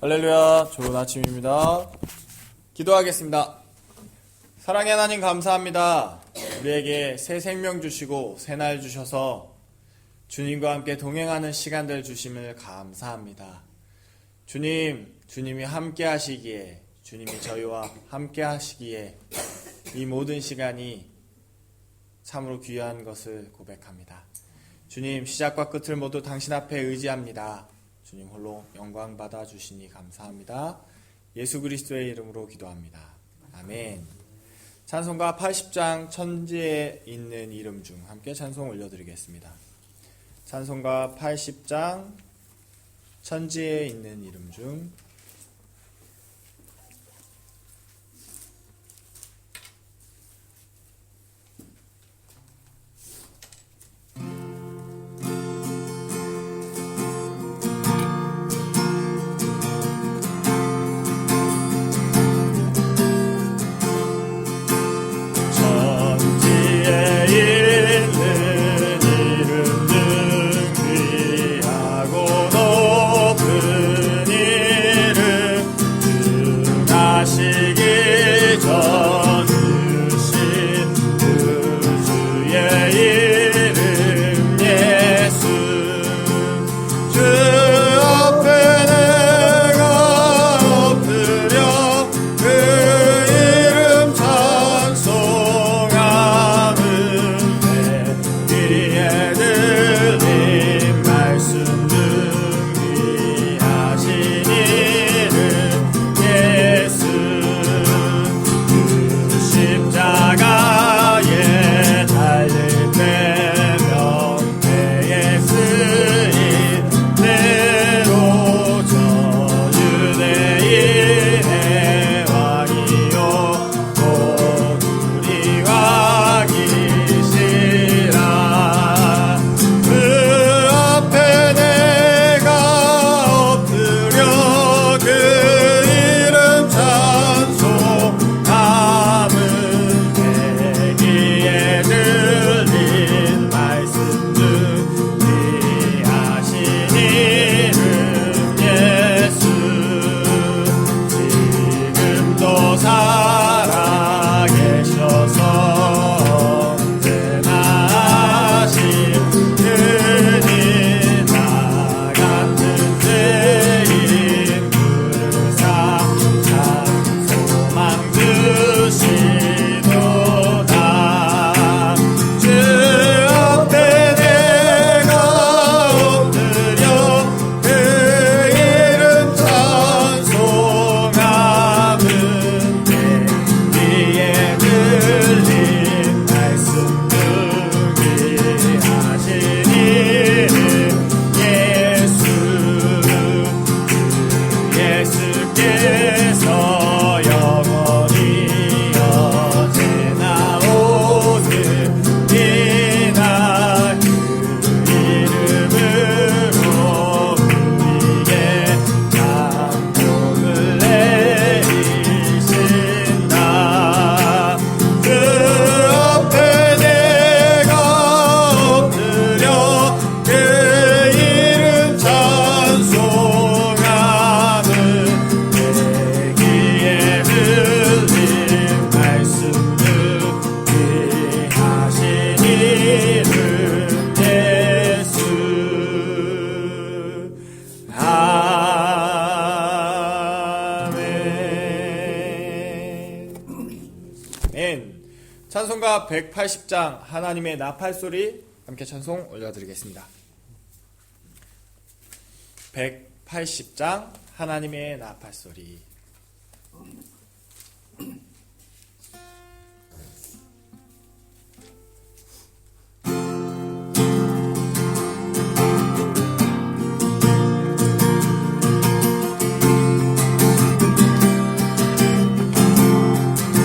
할렐루야, 좋은 아침입니다. 기도하겠습니다. 사랑의 하나님 감사합니다. 우리에게 새 생명 주시고 새 날 주셔서 주님과 함께 동행하는 시간들 주심을 감사합니다. 주님이 함께 하시기에, 주님이 저희와 함께 하시기에 이 모든 시간이 참으로 귀한 것을 고백합니다. 주님, 시작과 끝을 모두 당신 앞에 의지합니다. 주님 홀로 영광 받아 주시니 감사합니다. 예수 그리스도의 이름으로 기도합니다. 아멘. 찬송가 80장 천지에 있는 이름 중 함께 찬송 올려드리겠습니다. 찬송가 80장 천지에 있는 이름 중 찬송가 180장 하나님의 나팔소리 함께 찬송 올려드리겠습니다. 180장 하나님의 나팔소리.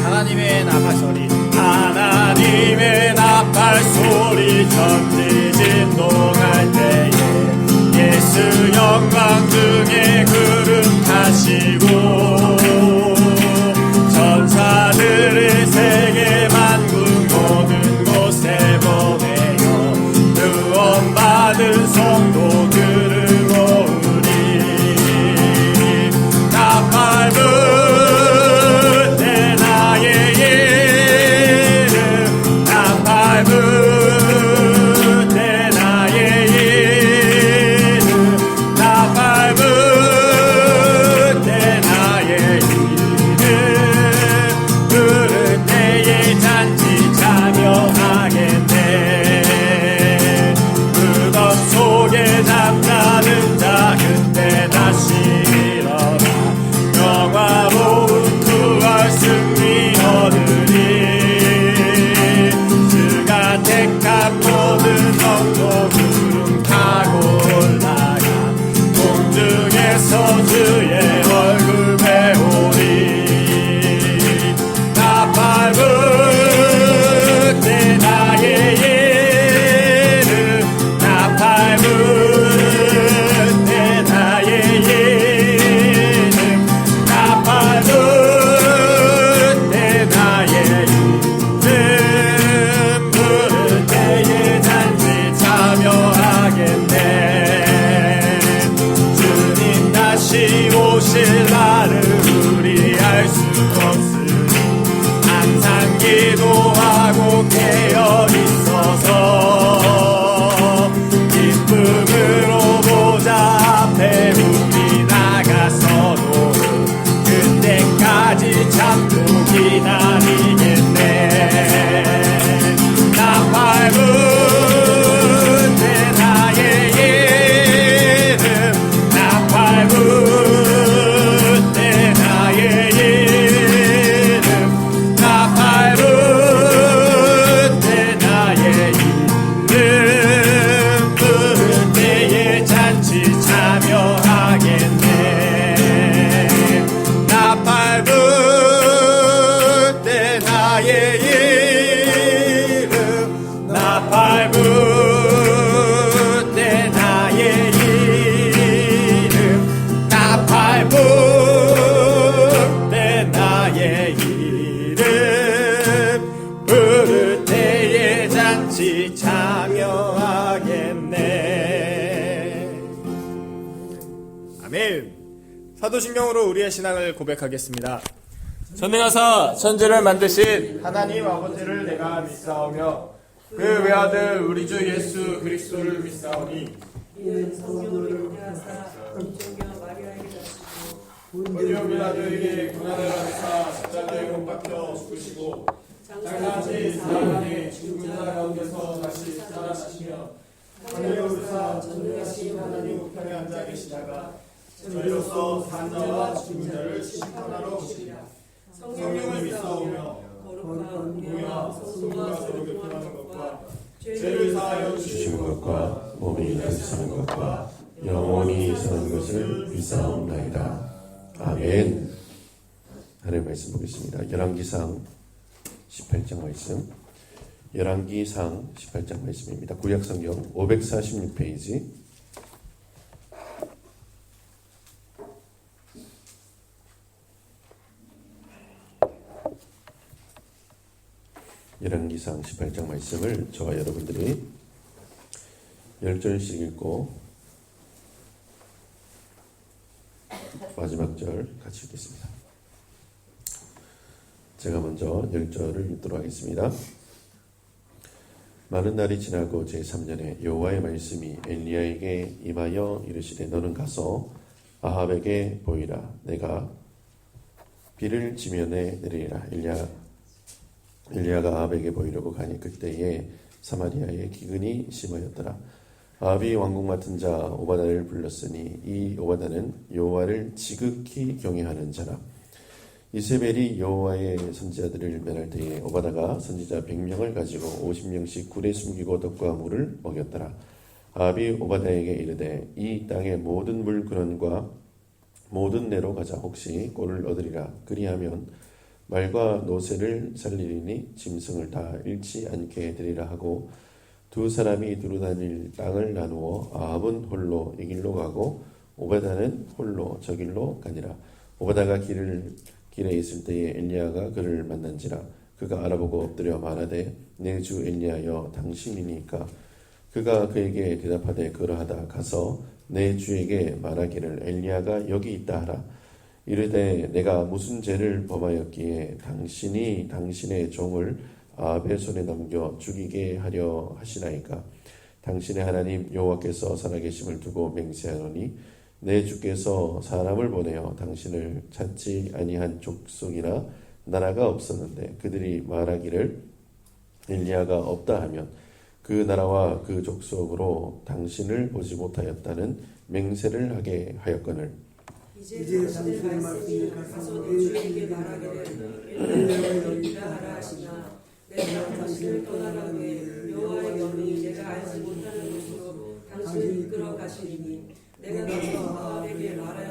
하나님의 나팔소리, 하나님의 나팔소리 천지 진동할 때에 예수 영광 등에 그릇하시고 천사 앞에서 주의 얼굴 배우리. 나 밟을 때 나의 예를, 나 밟을 때 나의 예를, 나 밟을 때 나의 이름 부를 때에 잔치 참여하겠네. 주님 다시 오실 날을 우리 알 수 없으니 항상 기도하고 깨어 있어서 기쁨으로 보좌 앞에 우리 나가서도 그때까지 참고 기다리겠네. 나 밟은 때 나의 이름, 나 밟은 때 나의 이름, 나 밟은 때 나의 이름 부를 때에 잔치 참여하겠네. 나 밟은 때 나의 이름, 나 밟은 때 나의 이름, 나 밟은 때 나의 이름 부를 때에 잔치 참여하겠네. 아멘. 사도신경으로 우리의 신앙을 고백하겠습니다. 전능하사 천지를 만드신 하나님 아버지를 내가 믿사오며 그 외아들 우리 주 예수 그리스도를 믿사오니 이는 성령을 하사 동정녀 마리아에게 자시고 본디오 빌라도에게 고난을 받으사 십자가에 못 박혀 죽으시고 장사지 4일에 죽은 자 가운데서 다시 살아나시며 하늘에 오르사 전능하신 하나님 우편에 앉아 계시다가 저희로서 산 자와 죽은 자를 심판하러 오시리라. 성령을 믿사오며 거룩한 공의와 성도와 서로 교통하는 교통하는 것과 것과 죄를 죄를 사하여 주신 주시는 것과 몸이 다시 사는 것과 영원히 사는 것을 믿사옵나이다. 아멘. 하나님 말씀 보겠습니다. 열왕기상 18장 말씀. 열왕기상 18장 말씀입니다. 구약성경 546페이지. 열왕기상 18장 말씀을 저와 여러분들이 10절씩 읽고 마지막 절 같이 읽겠습니다. 제가 먼저 10절을 읽도록 하겠습니다. 많은 날이 지나고 제3년에 여호와의 말씀이 엘리야에게 임하여 이르시되 너는 가서 아합에게 보이라. 내가 비를 지면에 내리리라. 엘리야가 아합에게 보이려고 가니 그때에 사마리아에 기근이 심하였더라. 아합이 왕궁 맡은 자 오바다를 불렀으니 이 오바다는 여호와를 지극히 경외하는 자라. 이세벨이 여호와의 선지자들을 멸할 때에 오바다가 선지자 100명을 가지고 50명씩 굴에 숨기고 떡과 물을 먹였더라. 아합이 오바다에게 이르되 이 땅의 모든 물 근원과 모든 내로 가자. 혹시 꼴을 얻으리라. 그리하면 말과 노새를 살리리니 짐승을 다 잃지 않게 되리라 하고 두 사람이 두루 다닐 땅을 나누어 아합은 홀로 이 길로 가고 오바다는 홀로 저 길로 가니라. 오바다가 길에 있을 때에 엘리야가 그를 만난지라. 그가 알아보고 엎드려 말하되 내 주 엘리야여 당신이니까. 그가 그에게 대답하되 그러하다. 가서 내 주에게 말하기를 엘리야가 여기 있다 하라. 이르되 내가 무슨 죄를 범하였기에 당신이 당신의 종을 아합의 손에 넘겨 죽이게 하려 하시나이까. 당신의 하나님 여호와께서 살아계심을 두고 맹세하노니 내 주께서 사람을 보내어 당신을 찾지 아니한 족속이나 나라가 없었는데 그들이 말하기를 엘리야가 없다 하면 그 나라와 그 족속으로 당신을 보지 못하였다는 맹세를 하게 하였거늘. 이제 당신의 말씀이 가서 내 주에게 말하기를 엘리야가 여기 있다 하라 하시나 내가 당신을 떠나가기에 여호와의 영이 내가 알지 못하는 곳으로 당신을 이끌어 가시리니 내가 가서 아합에게 말하여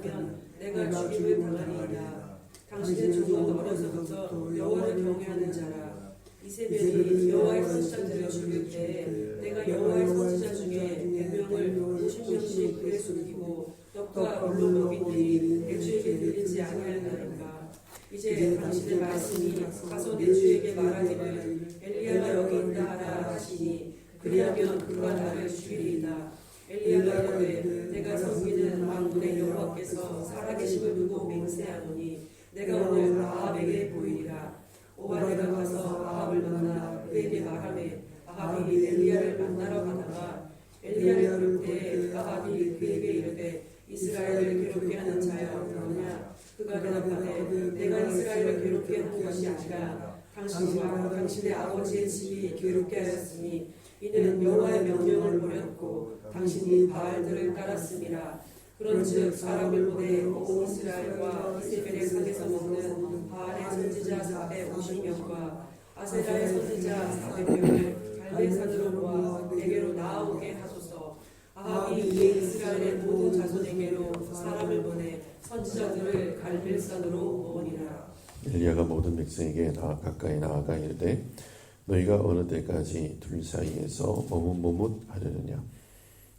아니하면 내가 죽임을 당하리이다. 당신의 종은 어려서부터 여호와를 경외하는 자라. 이세벨이 여호와의 선지자들을 죽일 때 내가 여호와의 선지자 중에 100명을 50명씩 그에 숨기고 떡과 물로 먹인 일이 내 주에게 들리지 아니하리까. 이제 당신의 말씀이 가서 내 주에게 말하기를 엘리야가 여기 있다 하라 하시니 그리하면 그가 나를 죽이리이다. 엘리야가 이르되 내가 섬기는 만군의 여호와께서 살아계심을 두고 맹세하노니 내가 오늘 아합에게 보이리라. 오바댜가 가서 아합을 만나 그에게 말하매 아합이 엘리야를 만나러 가다가 엘리야를 부를 때 아합이 그에게 이르되 이스라엘을 괴롭게 하는 자여 너냐. 그가 대답하되 내가 이스라엘을 괴롭게 하는 것이 아니라 당신과 당신의 아버지의 집이 괴롭게 하였으니 이는 여호와의 명령을 버렸고 당신이 바알들을 따랐음이라. 그런즉 사람을 보내 온 이스라엘과 이세벨의 산에서 먹는 바알의 선지자 450명과 아세라의 선지자 400명을 갈대산으로 모아 내게로 나아오게 하소서. 아합이 이에 이스라엘의 모든 자손에게로 사람을 보내 선지자들을 갈멜산으로 모으니라. 엘리야가 모든 백성에게 가까이 나아가 이르되 너희가 어느 때까지 둘 사이에서 머뭇머뭇하려느냐.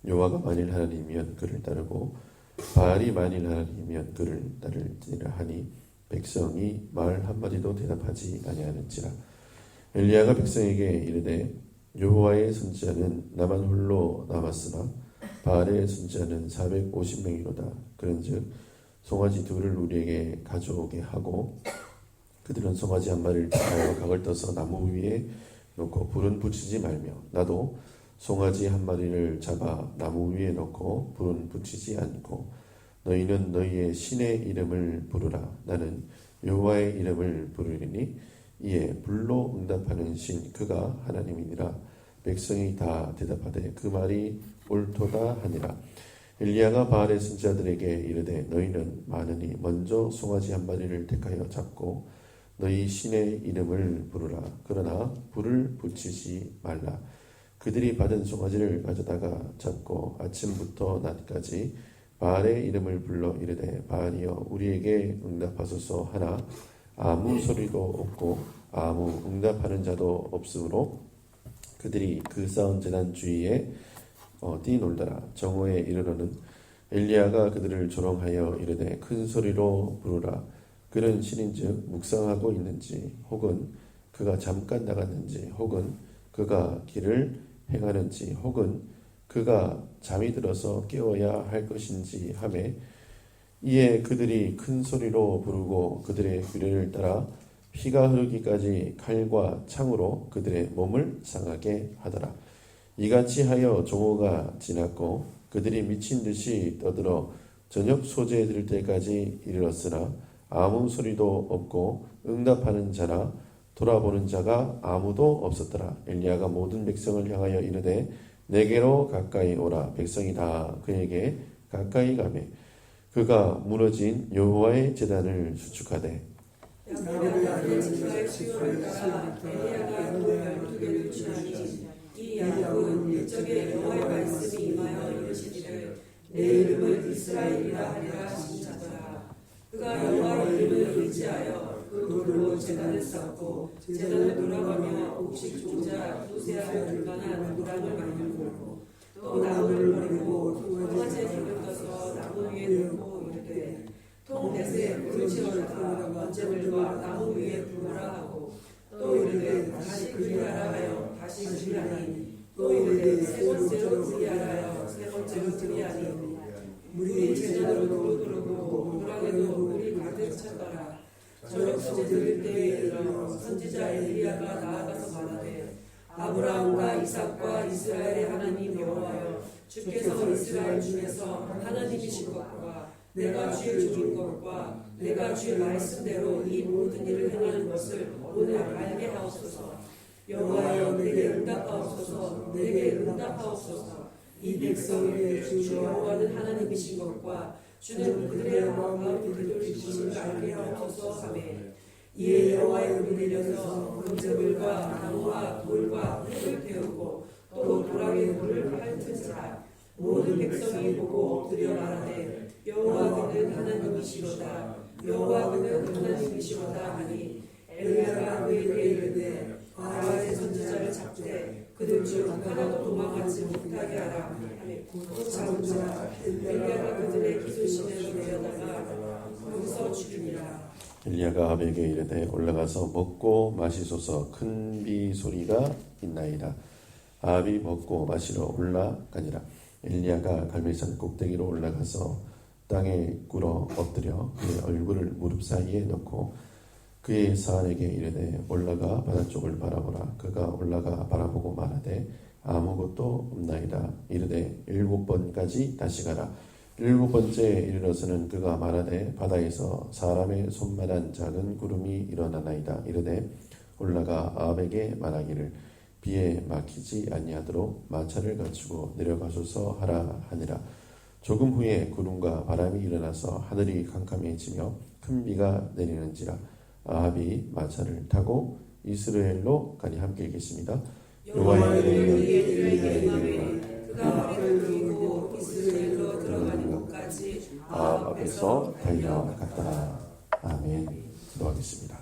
여호와가 만일 하나님이면 그를 따르고 바알이 만일 하나님이면 그를 따를지라 하니 백성이 말 한마디도 대답하지 아니하는지라. 엘리야가 백성에게 이르되 여호와의 선지자는 나만 홀로 남았으나 바알의 선지자는 450명이로다. 그런즉 송아지 둘을 우리에게 가져오게 하고 그들은 송아지 한 마리를 택하여 각을 떠서 나무 위에 놓고 불은 붙이지 말며 나도 송아지 한 마리를 잡아 나무 위에 놓고 불은 붙이지 않고 너희는 너희의 신의 이름을 부르라. 나는 여호와의 이름을 부르리니 이에 불로 응답하는 신 그가 하나님이니라. 백성이 다 대답하되 그 말이 옳도다 하니라. 엘리야가 바알의 선지자들에게 이르되 너희는 많으니 먼저 송아지 한 마리를 택하여 잡고 너희 신의 이름을 부르라. 그러나 불을 붙이지 말라. 그들이 받은 송아지를 가져다가 잡고 아침부터 낮까지 바알의 이름을 불러 이르되 바알이여 우리에게 응답하소서 하나 아무 소리도 없고 아무 응답하는 자도 없으므로 그들이 그 쌓은 제단 주위에 뛰놀더라. 정오에 이르러는 엘리야가 그들을 조롱하여 이르되 큰 소리로 부르라. 그는 신인즉 묵상하고 있는지 혹은 그가 잠깐 나갔는지 혹은 그가 길을 행하는지 혹은 그가 잠이 들어서 깨워야 할 것인지 하매 이에 그들이 큰 소리로 부르고 그들의 규례를 따라 피가 흐르기까지 칼과 창으로 그들의 몸을 상하게 하더라. 이같이 하여 종호가 지났고 그들이 미친 듯이 떠들어 저녁 소재에 들을 때까지 이르렀으나 아무 소리도 없고 응답하는 자나 돌아보는 자가 아무도 없었더라. 엘리야가 모든 백성을 향하여 이르되 내게로 가까이 오라. 백성이 다 그에게 가까이 가매 그가 무너진 여호와의 제단을 수축하되 야곱의 지파의 수요를 따라 엘리야가 돌 12개를 취하니 이 야곱은 옛적에 여호와의 말씀이 임하여 이르시기를 내 이름을 이스라엘이라 하리라 하신 자더라. 그가 여호와의 이름을 의지하여 그 돌로 제단을 쌓고 제단을 돌아가며 옥식 종자 두세 알 줄만한 무당을 만들고 또 나무를 버리고 송아지에 불을 떠서 나무 위에 놓고 이르되 통 넷에 불을 채워라. 번제물과 나무 위에 불어라 하고 또 이르되 다시 그리하라 하여 다시 그리하니 또 이르되 세 번째로 그리하라 하여 세 번째로 그리하니 물이 제단으로 도르고 물안에도 물이 가득 찼더라. 저녁 소재 들을 때에 이르러 선지자 엘리야가 나아가서 말하되 아브라함과 이삭과 이스라엘의 하나님 여호와여 주께서 이스라엘 중에서 하나님이신 것과 내가 주의 종인 것과 내가 주의 말씀대로 이 모든 일을 행하는 것을 오늘 알게 하옵소서. 여호와여 내게 응답하옵소서. 내게 응답하옵소서. 이 백성에게 주 여호와는 하나님이신 것과 주는 그들의 마음을 되돌리심을 알게 하옵소서 하며 이에 여호와의 음이 들려서 금제물과 나무와 돌과 흙을 태우고 또 도랑의 불을 핥은지라. 모든 백성이 보고 엎드려 말하되 여호와께는 여호와는 하나님이시로다 하니 엘리야가 그에게 이르되 바알의 선지자를 잡되 그들 중 하나도 도망하지 못하게 하라 하니 곧 잡은 자 엘리야가 그들의 기술신에서 내려다가 거기서 죽이니라. 엘리야가 아합에게 이르되 올라가서 먹고 마시소서. 큰 비 소리가 있나이다. 아합이 먹고 마시러 올라가니라. 엘리야가 갈멜산 꼭대기로 올라가서 땅에 꿇어 엎드려 그의 얼굴을 무릎 사이에 넣고 그의 사환에게 이르되 올라가 바다 쪽을 바라보라. 그가 올라가 바라보고 말하되 아무것도 없나이다. 이르되 7번까지 다시 가라. 7번째 이르러서는 그가 말하되 바다에서 사람의 손만한 작은 구름이 일어나나이다. 이르되 올라가 아합에게 말하기를 비에 막히지 아니하도록 마차를 갖추고 내려가소서 하라 하니라. 조금 후에 구름과 바람이 일어나서 하늘이 캄캄해지며 큰 비가 내리는지라. 아합이 마차를 타고 이스라엘로 가니 함께 읽겠습니다. 여호와의 이름이 그가 앞을 돌고 이스라엘로 들어가는 곳까지 아합 앞에서 달려갔다. 아멘. 기도하겠습니다.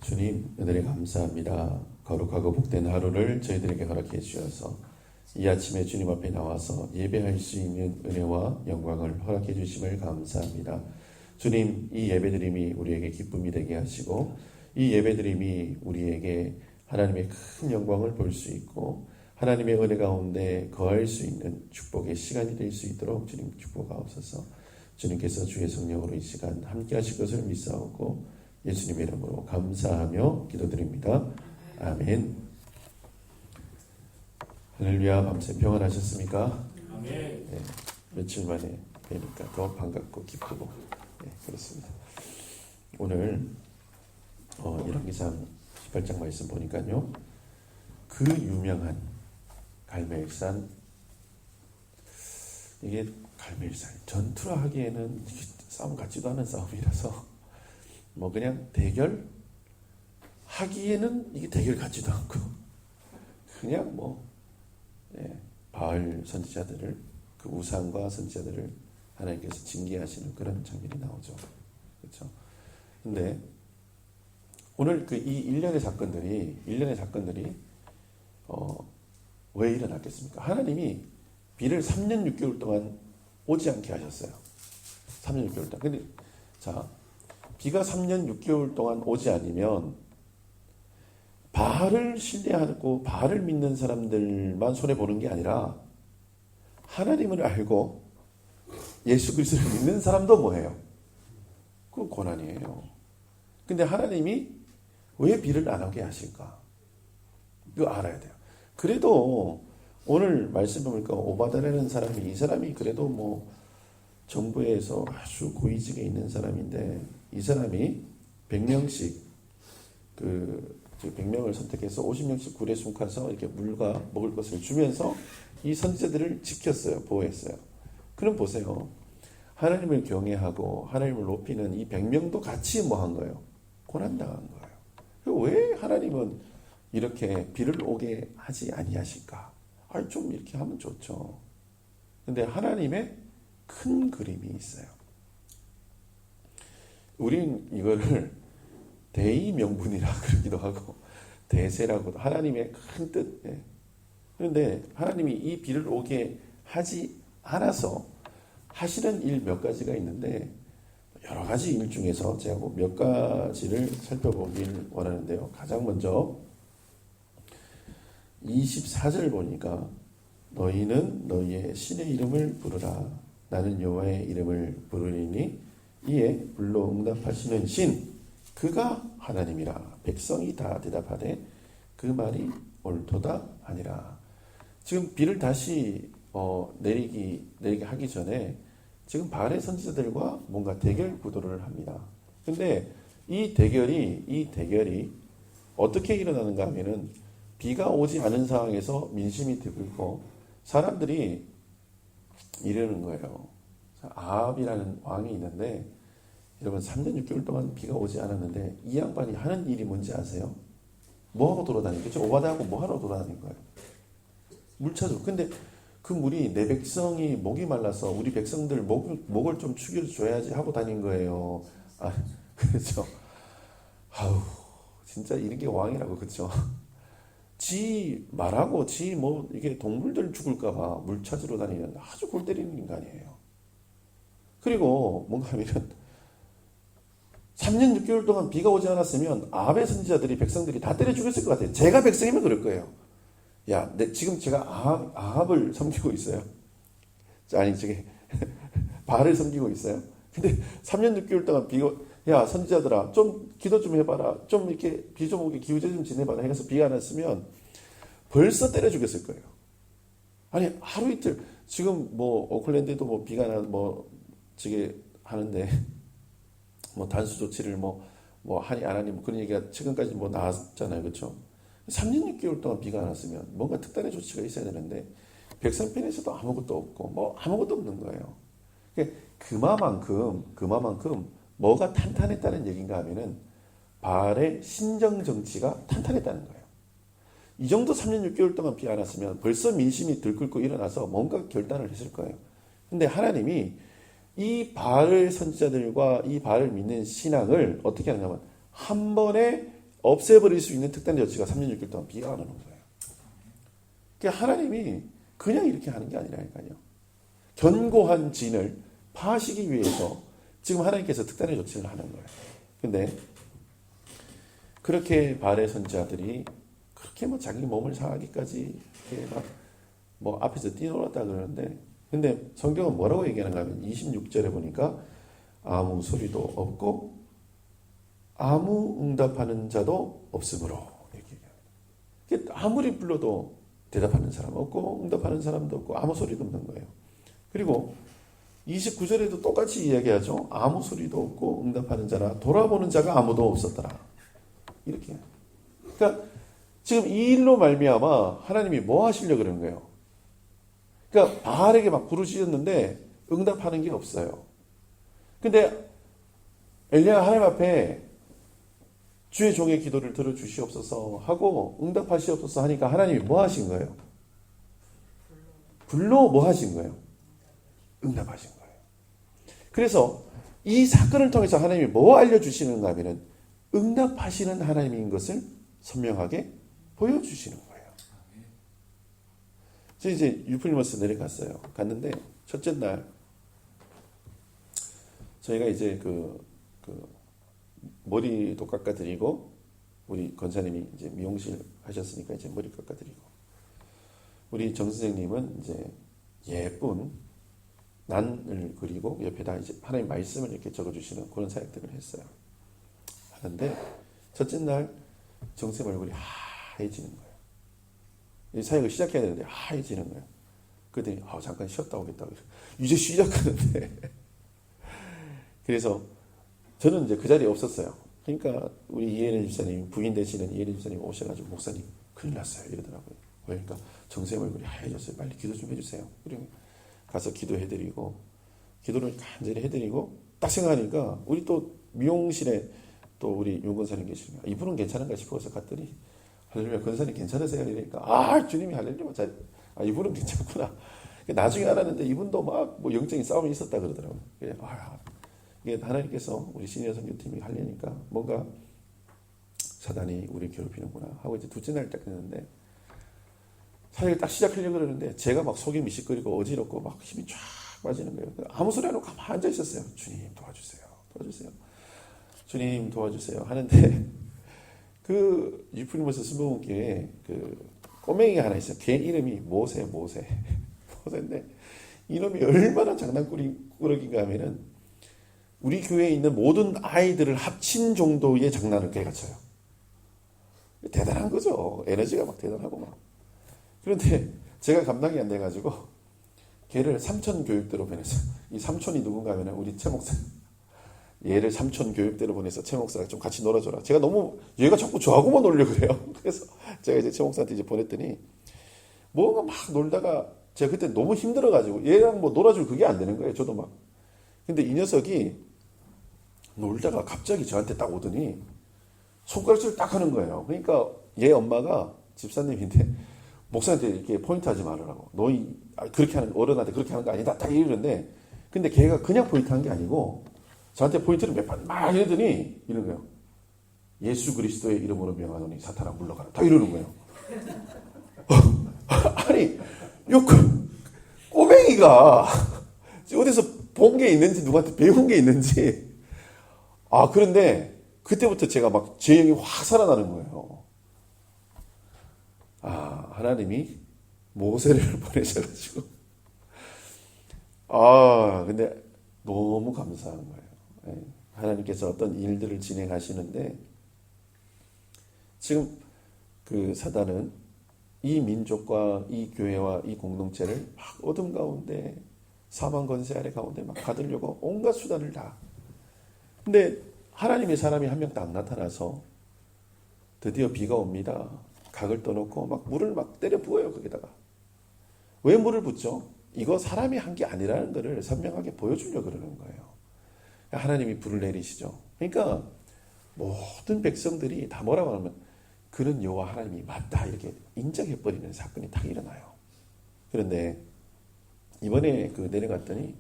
주님 은혜를 감사합니다. 거룩하고 복된 하루를 저희들에게 허락해 주셔서 이 아침에 주님 앞에 나와서 예배할 수 있는 은혜와 영광을 허락해 주심을 감사합니다. 주님, 이 예배드림이 우리에게 기쁨이 되게 하시고 이 예배드림이 우리에게 하나님의 큰 영광을 볼 수 있고 하나님의 은혜 가운데 거할 수 있는 축복의 시간이 될 수 있도록 주님 축복하옵소서. 주님께서 주의 성령으로 이 시간 함께 하실 것을 믿사오고 예수님의 이름으로 감사하며 기도드립니다. 아멘. 할렐루야. 밤새 평안하셨습니까? 아멘. 네, 며칠 만에 뵈니까 더 반갑고 기쁘고 그렇습니다. 오늘 열왕기상 18장 말씀 보니까요, 그 유명한 갈멜산, 이게 갈멜산 전투라 하기에는 싸움 같지도 않은 싸움이라서 뭐 그냥 대결 하기에는 이게 대결 같지도 않고 그냥 바알 선지자들을, 그 우상과 선지자들을 하나님께서 징계하시는 그런 장면이 나오죠. 그렇죠? 근데 오늘 이 일련의 사건들이 왜 일어났겠습니까? 하나님이 비를 3년 6개월 동안 오지 않게 하셨어요. 3년 6개월 동안. 근데 자, 비가 3년 6개월 동안 오지 않으면 바알을 신뢰하고 바알을 믿는 사람들만 손해 보는 게 아니라 하나님을 알고 예수 그리스도를 믿는 사람도 뭐예요? 그건 고난이에요. 근데 하나님이 왜 비를 안 오게 하실까? 이거 알아야 돼요. 그래도 오늘 말씀 보니까 오바다라는 사람이, 이 사람이 그래도 정부에서 아주 고위직에 있는 사람인데, 이 사람이 100명씩 100명을 선택해서 50명씩 굴에 숨가서 이렇게 물과 먹을 것을 주면서 이 선지자들을 지켰어요. 보호했어요. 그럼 보세요. 하나님을 경외하고 하나님을 높이는 이 100명도 같이 한 거예요? 고난당한 거예요. 왜 하나님은 이렇게 비를 오게 하지 아니하실까? 좀 이렇게 하면 좋죠. 근데 하나님의 큰 그림이 있어요. 우린 이거를 대의명분이라 그러기도 하고 대세라고도, 하나님의 큰 뜻. 그런데 하나님이 이 비를 오게 하지 않아서 하시는 일 몇 가지가 있는데, 여러 가지 일 중에서 제가 몇 가지를 살펴보길 원하는데요. 가장 먼저 24절 보니까 너희는 너희의 신의 이름을 부르라. 나는 여호와의 이름을 부르리니 이에 불로 응답하시는 신, 그가 하나님이라. 백성이 다 대답하되 그 말이 옳도다 하니라. 지금 비를 다시 내리게 하기 전에 지금 바알의 선지자들과 뭔가 대결 구도를 합니다. 근데 이 대결이 어떻게 일어나는가 하면은, 비가 오지 않은 상황에서 민심이 들고 사람들이 이러는 거예요. 아합이라는 왕이 있는데, 여러분 3년 6개월 동안 비가 오지 않았는데 이 양반이 하는 일이 뭔지 아세요? 뭐하고 돌아다니겠죠? 오바다하고 뭐하러 돌아다닌 거예요? 물 찾으러. 근데 그 물이 내 백성이 목이 말라서 우리 백성들 목을 좀 축여줘야지 하고 다닌 거예요? 그렇죠. 아우, 진짜 이런 게 왕이라고, 그렇죠. 지 말하고 지 뭐 이게 동물들 죽을까봐 물 찾으러 다니는 아주 골 때리는 인간이에요. 그리고 뭔가 하면 3년 6개월 동안 비가 오지 않았으면 아합의 선지자들이 백성들이 다 때려 죽였을 것 같아요. 제가 백성이면 그럴 거예요. 야, 지금 제가 아합을 섬기고 있어요. 아니, 저게 바알을 섬기고 있어요. 근데 3년 6개월 동안 비가, 야, 선지자들아, 좀 기도 좀 해봐라. 좀 이렇게 비 좀 오게 기우제 좀 지내봐라 해서 비가 안 왔으면 벌써 때려 죽였을 거예요. 아니, 하루 이틀, 지금 뭐, 오클랜드에도 뭐 비가 저게 하는데, 뭐 단수 조치를 뭐 하니 안 하니 뭐 그런 얘기가 최근까지 뭐 나왔잖아요. 그렇죠? 3년 6개월 동안 비가 안 왔으면 뭔가 특단의 조치가 있어야 되는데 백성편에서도 아무것도 없고 뭐 아무것도 없는 거예요. 그만큼 뭐가 탄탄했다는 얘기인가 하면은 바알의 신정 정치가 탄탄했다는 거예요. 이 정도 3년 6개월 동안 비 안 왔으면 벌써 민심이 들끓고 일어나서 뭔가 결단을 했을 거예요. 근데 하나님이 이 바알 선지자들과 이 바알을 믿는 신앙을 어떻게 하느냐면 한 번에 없애버릴 수 있는 특단의 조치가 3년 6개월 동안 비가 안 오는 거예요. 그러니까 하나님이 그냥 이렇게 하는 게 아니라니까요. 견고한 진을 파시기 위해서 지금 하나님께서 특단의 조치를 하는 거예요. 근데 그렇게 바알의 선지자들이 그렇게 뭐 자기 몸을 상하기까지 이렇게 막 뭐 앞에서 뛰놀았다 그러는데 근데 성경은 뭐라고 얘기하는가 하면 26절에 보니까 아무 소리도 없고 아무 응답하는 자도 없으므로 이렇게 얘기합니다. 아무리 불러도 대답하는 사람 없고 응답하는 사람도 없고 아무 소리도 없는 거예요. 그리고 29절에도 똑같이 이야기하죠. 아무 소리도 없고 응답하는 자나 돌아보는 자가 아무도 없었더라. 이렇게. 그러니까 지금 이 일로 말미암아 하나님이 뭐 하시려고 그러는 거예요? 그러니까 바알에게 막 부르짖었는데 응답하는 게 없어요. 근데 엘리야가 하나님 앞에 주의 종의 기도를 들어주시옵소서 하고 응답하시옵소서 하니까 하나님이 뭐 하신 거예요? 불로 뭐 하신 거예요? 응답하신 거예요. 그래서 이 사건을 통해서 하나님이 뭐 알려주시는가 하면은 응답하시는 하나님인 것을 선명하게 보여주시는 거예요. 저 이제 유플리머스 내려갔어요. 갔는데 첫째 날 저희가 이제 그 머리도 깎아드리고 우리 권사님이 이제 미용실 하셨으니까 이제 머리 깎아드리고 우리 정 선생님은 이제 예쁜 난을 그리고 옆에다 이제 하나님 말씀을 이렇게 적어주시는 그런 사역들을 했어요. 하는데 첫째 날 정쌤 얼굴이 하얘지는 거예요. 이 사역을 시작해야 되는데 하얘지는 거예요. 그랬더니 잠깐 쉬었다 오겠다고. 이제 시작하는데. 그래서 저는 이제 그 자리에 없었어요. 그러니까 우리 이혜련 집사님, 부인 되시는 이혜련 집사님 오셔가지고 목사님 큰일 났어요 이러더라고요. 그러니까 정쌤 얼굴이 하얘졌어요. 빨리 기도 좀 해주세요. 그리고 가서 기도해드리고 기도를 간절히 해드리고 딱 생각하니까 우리 또 미용실에 또 우리 윤 권사님 계시니까 이분은 괜찮은가 싶어서 갔더니 할렐루야 권사님 괜찮으세요? 이러니까 주님이 할렐루야 이분은 괜찮구나. 나중에 알았는데 이분도 막 뭐 영적인 싸움이 있었다 그러더라고요. 이게 하나님께서 우리 시니어 선교팀이 하려니까 뭔가 사단이 우리 괴롭히는구나 하고 이제 둘째 날 딱 됐는데 사역을 딱 시작하려고 그러는데 제가 막 속이 미식거리고 어지럽고 막 힘이 쫙 빠지는 거예요. 아무 소리 안 하고 가만히 앉아 있었어요. 주님 도와주세요. 주님 도와주세요 하는데 그 유프리머스 스모은교에 그 꼬맹이가 하나 있어요. 걔 이름이 모세인데 이놈이 얼마나 장난꾸러기인가 하면은 우리 교회에 있는 모든 아이들을 합친 정도의 장난을 걔가 쳐요. 대단한 거죠. 에너지가 막 대단하고 막. 그런데 제가 감당이 안 돼가지고 걔를 삼촌 교육대로 보내서 이 삼촌이 누군가 하면 우리 최 목사 얘를 삼촌 교육대로 보내서 최 목사랑 좀 같이 놀아줘라. 제가 너무 얘가 자꾸 저하고만 놀려고 그래요. 그래서 제가 이제 최 목사한테 이제 보냈더니 뭔가 막 놀다가 제가 그때 너무 힘들어가지고 얘랑 뭐 놀아줄 그게 안 되는 거예요. 저도 막. 근데 이 녀석이 놀다가 갑자기 저한테 딱 오더니 손가락질을 딱 하는 거예요. 그러니까 얘 엄마가 집사님인데 목사한테 이렇게 포인트 하지 말으라고. 너희 그렇게 하는 어른한테 그렇게 하는 거 아니다. 딱 이러는데 근데 걔가 그냥 포인트 한 게 아니고 저한테 포인트를 몇 번 막 이러더니 이런 거예요. 예수 그리스도의 이름으로 명하노니 사탄아 물러가라. 다 이러는 거예요. 아니, 요 꼬맹이가 어디서 본 게 있는지 누구한테 배운 게 있는지. 그런데 그때부터 제가 막 제 영이 확 살아나는 거예요. 하나님이 모세를 보내셔가지고. 근데 너무 감사한 거예요. 하나님께서 어떤 일들을 진행하시는데, 지금 그 사단은 이 민족과 이 교회와 이 공동체를 막 어둠 가운데, 사망 권세 아래 가운데 막 가두려고 온갖 수단을 다. 근데 하나님의 사람이 한 명 딱 나타나서 드디어 비가 옵니다. 각을 떠놓고 막 물을 막 때려 부어요, 거기다가. 왜 물을 붓죠? 이거 사람이 한 게 아니라는 것을 선명하게 보여주려고 그러는 거예요. 하나님이 불을 내리시죠. 그러니까 모든 백성들이 다 뭐라고 하면 그는 여호와 하나님이 맞다 이렇게 인정해버리는 사건이 딱 일어나요. 그런데 이번에 내려갔더니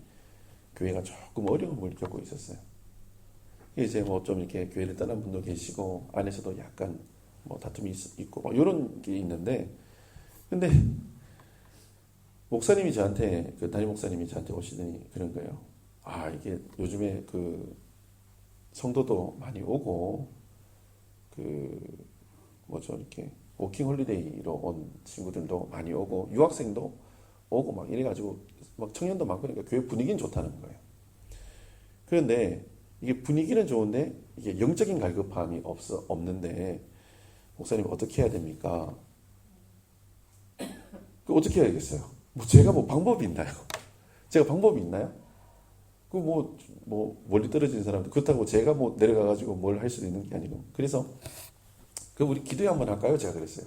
교회가 조금 어려움을 겪고 있었어요. 이제 좀 이렇게 교회를 떠난 분도 계시고 안에서도 약간 다툼이 있고 이런 게 있는데, 근데 목사님이 저한테 담임 목사님이 저한테 오시더니 그런 거예요. 이게 요즘에 성도도 많이 오고 이렇게 워킹 홀리데이로 온 친구들도 많이 오고 유학생도 오고 막 이래가지고 막 청년도 많고 그러니까 교회 분위기는 좋다는 거예요. 그런데 이게 분위기는 좋은데 이게 영적인 갈급함이 없는데 목사님 어떻게 해야 됩니까? 어떻게 해야겠어요? 제가 방법이 있나요? 제가 방법이 있나요? 멀리 떨어진 사람들 그렇다고 제가 내려가가지고 뭘 할 수도 있는 게 아니고. 그래서 우리 기도회 한번 할까요? 제가 그랬어요.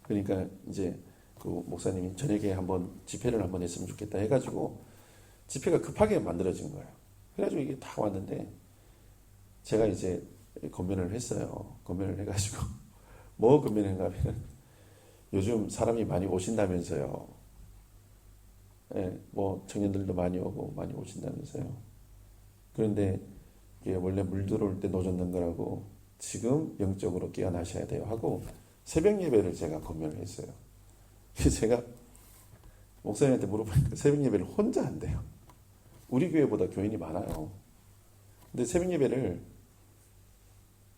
그러니까 이제 목사님이 저녁에 한번 집회를 한번 했으면 좋겠다 해가지고 집회가 급하게 만들어진 거예요. 그래가지고 이게 다 왔는데 제가 이제 건면을 했어요. 건면을 해가지고 건면했는가 하면 요즘 사람이 많이 오신다면서요. 청년들도 많이 오고 많이 오신다면서요. 그런데 이게 원래 물 들어올 때 노젓는 거라고 지금 영적으로 깨어나셔야 돼요 하고 새벽 예배를 제가 건면을 했어요. 제가 목사님한테 물어보니까 새벽 예배를 혼자 한대요. 우리 교회보다 교인이 많아요. 근데 새벽 예배를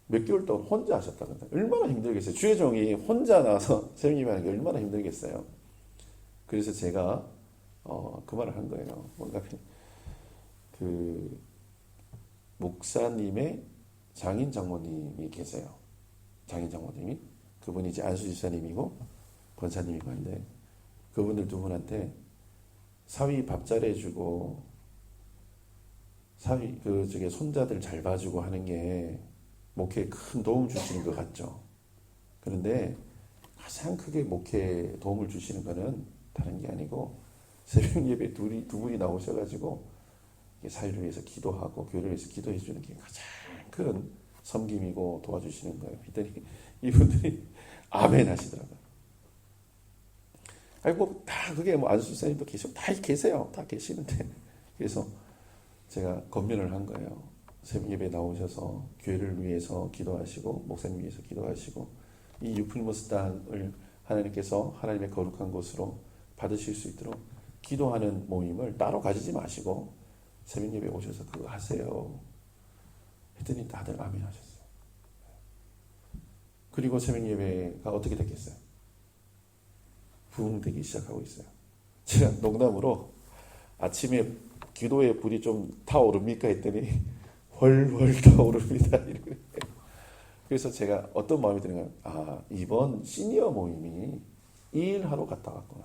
몇 개월 동안 혼자 하셨다던데 얼마나 힘들겠어요. 주의 종이 혼자 나와서 새벽 예배하는 게 얼마나 힘들겠어요. 그래서 제가 그 말을 한 거예요. 뭔가 목사님의 장인 장모님이 계세요. 장인 장모님이 그분이 이제 안수 집사님이고 권사님이고 한데 그분들 두 분한테 사위 밥 잘해주고 사위 손자들 잘 봐주고 하는 게 목회에 큰 도움 주시는 것 같죠. 그런데 가장 크게 목회에 도움을 주시는 거는 다른 게 아니고 새벽 예배 두 분이 나오셔가지고 사회를 위해서 기도하고 교회를 위해서 기도해 주는 게 가장 큰 섬김이고 도와주시는 거예요. 그랬더니 이분들이 아멘 하시더라고요. 다 그게 안수사님도 계시고 다 계세요. 다 계시는데 그래서 제가 건면을 한 거예요. 새벽 예배 나오셔서 교회를 위해서 기도하시고 목사님 위해서 기도하시고 이 유플리머스 땅을 하나님께서 하나님의 거룩한 곳으로 받으실 수 있도록 기도하는 모임을 따로 가지지 마시고 새벽 예배 오셔서 그거 하세요. 했더니 다들 아멘 하셨어요. 그리고 새벽 예배가 어떻게 됐겠어요? 부흥되기 시작하고 있어요. 제가 농담으로 아침에 기도의 불이 좀 타오릅니까? 했더니 훨훨 타오릅니다. 그래서 제가 어떤 마음이 드는가? 이번 시니어 모임이 이 일하러 갔다 왔구나.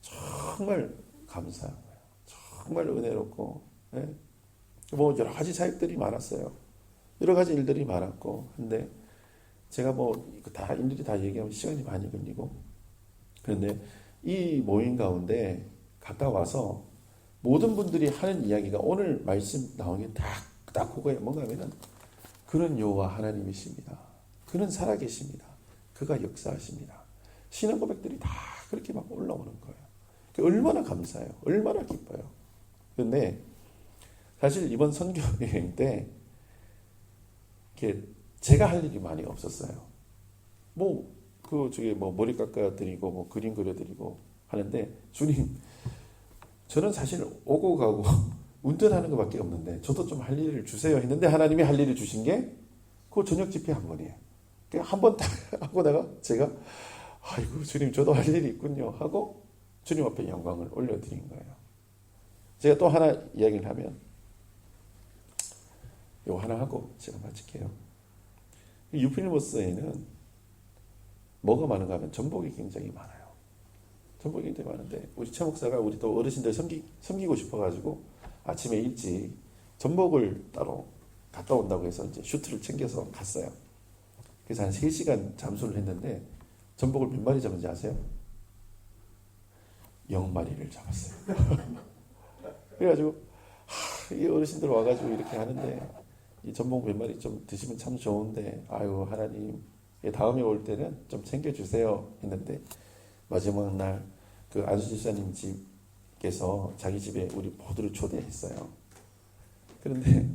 정말 감사한 거예요. 정말 은혜롭고 여러 가지 사역들이 많았어요. 여러 가지 일들이 많았고 근데 제가 다 일일이 다 얘기하면 시간이 많이 걸리고 그런데 이 모임 가운데 갔다 와서 모든 분들이 하는 이야기가 오늘 말씀 나온 게 딱 그거예요. 뭔가 하면은 그는 여호와 하나님이십니다. 그는 살아계십니다. 그가 역사하십니다. 신앙 고백들이 다 그렇게 막 올라오는 거예요. 얼마나 감사해요. 얼마나 기뻐요. 그런데 사실 이번 선교 여행 때 이렇게 제가 할 일이 많이 없었어요. 머리 깎아드리고 그림 그려드리고 하는데, 주님, 저는 사실 오고 가고 운전하는 것밖에 없는데 저도 좀 할 일을 주세요 했는데, 하나님이 할 일을 주신 게 그 저녁 집회 한 번이에요. 한 번 딱 하고 나가 제가 아이고 주님, 저도 할 일이 있군요 하고 주님 앞에 영광을 올려드린 거예요. 제가 또 하나 이야기를 하면, 요 하나 하고 제가 마칠게요. 유필모스에는 뭐가 많은가 하면 전복이 굉장히 많아요. 전복이 굉장히 많은데, 우리 최 목사가 우리 또 어르신들 섬기고 싶어가지고 아침에 일찍 전복을 따로 갔다 온다고 해서 이제 슈트를 챙겨서 갔어요. 그래서 한 3시간 잠수를 했는데 전복을 몇 마리 잡은지 아세요? 0마리를 잡았어요. 그래가지고 이 어르신들 와가지고 이렇게 하는데, 이 전복 몇 마리 좀 드시면 참 좋은데, 아유 하나님, 다음에 올 때는 좀 챙겨주세요 했는데, 마지막 날 그 안수 집사님 집께서 자기 집에 우리 모두를 초대했어요. 그런데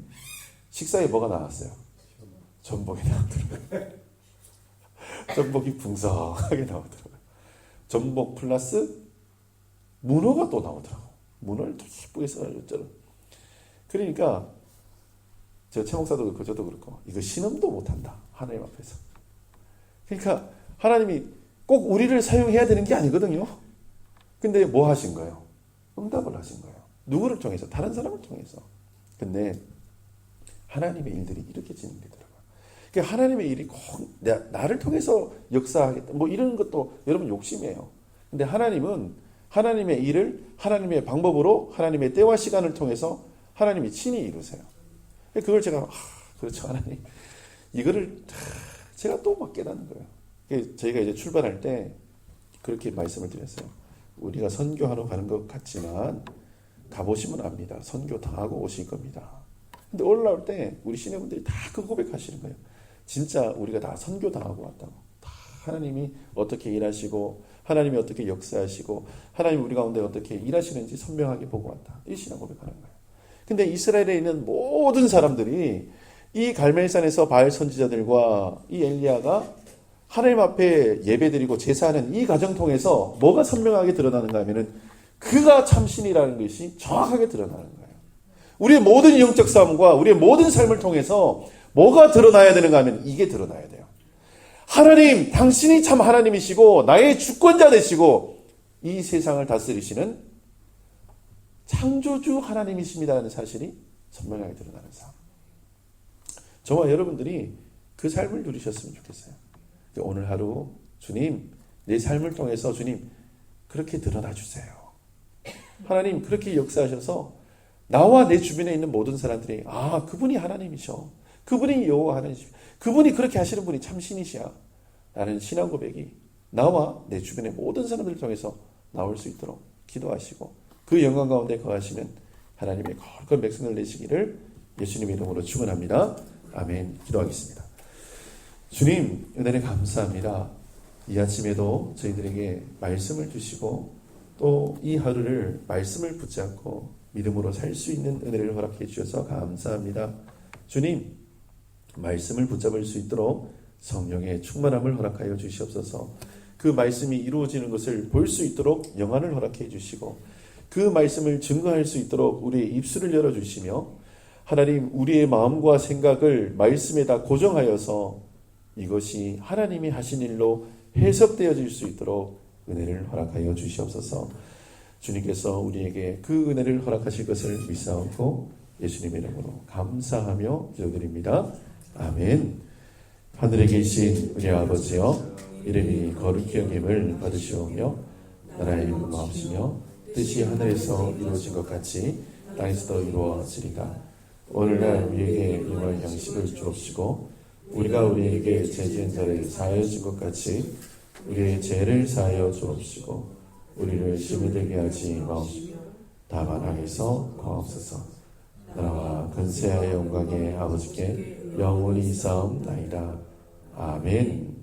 식사에 뭐가 나왔어요? 전복이 나오더라고요. 전복이 풍성하게 나오더라고요. 전복 플러스 문어가 또 나오더라고요. 문어를 또 예쁘게 써가지고. 그러니까 저 최 목사도 그렇고 저도 그렇고, 이거 신음도 못한다, 하나님 앞에서. 그러니까 하나님이 꼭 우리를 사용해야 되는 게 아니거든요. 근데 뭐 하신 거예요? 응답을 하신 거예요. 누구를 통해서? 다른 사람을 통해서. 근데 하나님의 일들이 이렇게 진행되더라고요. 그러니까 하나님의 일이 꼭 나를 통해서 역사하겠다, 이런 것도 여러분 욕심이에요. 근데 하나님은 하나님의 일을 하나님의 방법으로, 하나님의 때와 시간을 통해서 하나님이 친히 이루세요. 그걸 제가 그렇죠 하나님, 이거를 제가 또 막 깨닫는 거예요. 저희가 이제 출발할 때 그렇게 말씀을 드렸어요. 우리가 선교하러 가는 것 같지만 가보시면 압니다. 선교 당하고 오실 겁니다. 근데 올라올 때 우리 시내분들이 다 그 고백하시는 거예요. 진짜 우리가 다 선교 당하고 왔다고. 다 하나님이 어떻게 일하시고, 하나님이 어떻게 역사하시고, 하나님이 우리 가운데 어떻게 일하시는지 선명하게 보고 왔다, 이 신앙 고백하는 거예요. 근데 이스라엘에 있는 모든 사람들이 이 갈멜산에서 바알 선지자들과 이 엘리야가 하나님 앞에 예배드리고 제사하는 이 과정 통해서 뭐가 선명하게 드러나는가 하면은, 그가 참신이라는 것이 정확하게 드러나는 거예요. 우리의 모든 영적 삶과 우리의 모든 삶을 통해서 뭐가 드러나야 되는가 하면 이게 드러나야 돼요. 하나님, 당신이 참 하나님이시고 나의 주권자 되시고 이 세상을 다스리시는 창조주 하나님이십니다라는 사실이 선명하게 드러나는 삶. 저와 여러분들이 그 삶을 누리셨으면 좋겠어요. 오늘 하루 주님, 내 삶을 통해서 주님 그렇게 드러나 주세요. 하나님 그렇게 역사하셔서 나와 내 주변에 있는 모든 사람들이 그분이 하나님이셔, 그분이 여호와 하나님이시오, 그분이 그렇게 하시는 분이 참신이시야 라는 신앙 고백이 나와 내 주변의 모든 사람들을 통해서 나올 수 있도록 기도하시고, 그 영광 가운데 거하시는 하나님의 거룩한 백성을 내시기를 예수님의 이름으로 축원합니다. 아멘. 기도하겠습니다. 주님, 은혜를 감사합니다. 이 아침에도 저희들에게 말씀을 주시고 또 이 하루를 말씀을 붙잡고 믿음으로 살 수 있는 은혜를 허락해 주셔서 감사합니다. 주님, 말씀을 붙잡을 수 있도록 성령의 충만함을 허락하여 주시옵소서. 그 말씀이 이루어지는 것을 볼 수 있도록 영안을 허락해 주시고, 그 말씀을 증거할 수 있도록 우리의 입술을 열어주시며, 하나님 우리의 마음과 생각을 말씀에다 고정하여서 이것이 하나님이 하신 일로 해석되어질 수 있도록 은혜를 허락하여 주시옵소서. 주님께서 우리에게 그 은혜를 허락하실 것을 믿사옵고 예수님의 이름으로 감사하며 기도드립니다. 아멘. 하늘에 계신 우리 아버지여, 이름이 거룩히 여김을 받으시오며 나라의 마옵시며 뜻이 하늘에서 이루어진 것 같이 땅에서도 이루어지리다. 오늘날 우리에게 일용할 양식을 주옵시고, 우리가 우리에게 죄 지은 자를 사하여 준 것 같이 우리의 죄를 사하여 주옵시고, 우리를 시험에 들게 하지 마옵시며 다만 악에서 구하옵소서. 나라와 근세와 영광의 아버지께 영원히 사옵나이다. 아멘.